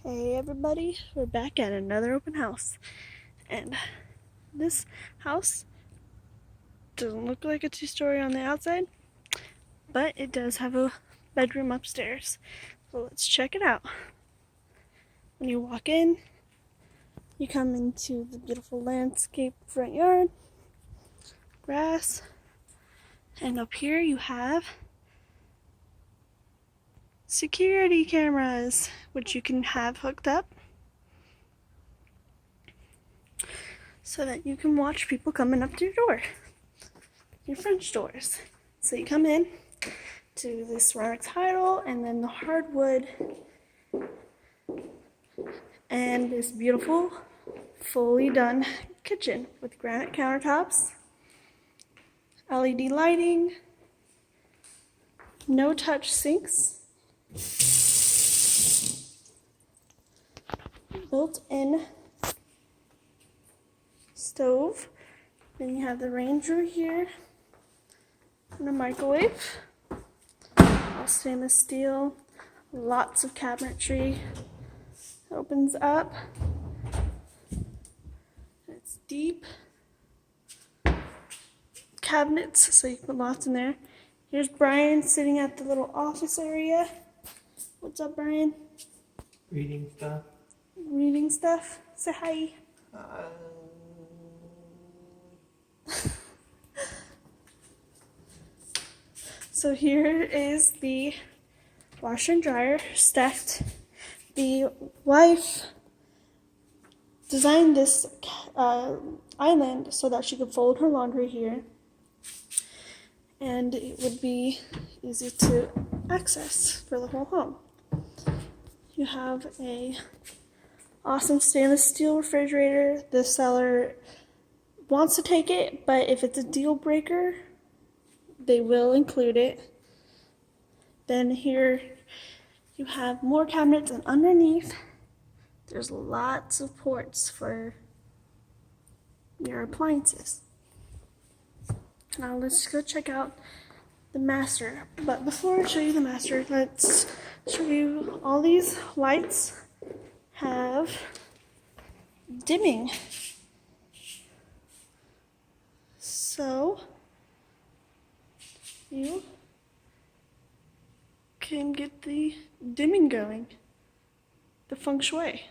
Hey everybody, we're back at another open house, and this house doesn't look like a two-story on the outside, but it does have a bedroom upstairs, so let's check it out. When you walk in, you come into the beautiful landscape front yard, grass, and up here you have security cameras, which you can have hooked up so that you can watch people coming up to your door, your French doors. So you come in to this ceramic tile and then the hardwood and this beautiful fully done kitchen with granite countertops, LED lighting, no touch sinks, built-in stove. Then you have the Ranger here and a microwave, all stainless steel, lots of cabinetry. Opens up, it's deep cabinets, so you can put lots in there. Here's Brian sitting at the little office area. What's up, Brian? Reading stuff. Reading stuff. Say hi. So here is the washer and dryer stacked. The wife designed this island so that she could fold her laundry here, and it would be easy to access for the whole home. You have a awesome stainless steel refrigerator. The seller wants to take it, but if it's a deal breaker, they will include it. Then here you have more cabinets, and underneath there's lots of ports for your appliances. Now let's go check out the master. But before I show you the master, let's show you all these lights have dimming. So you can get the dimming going, the feng shui.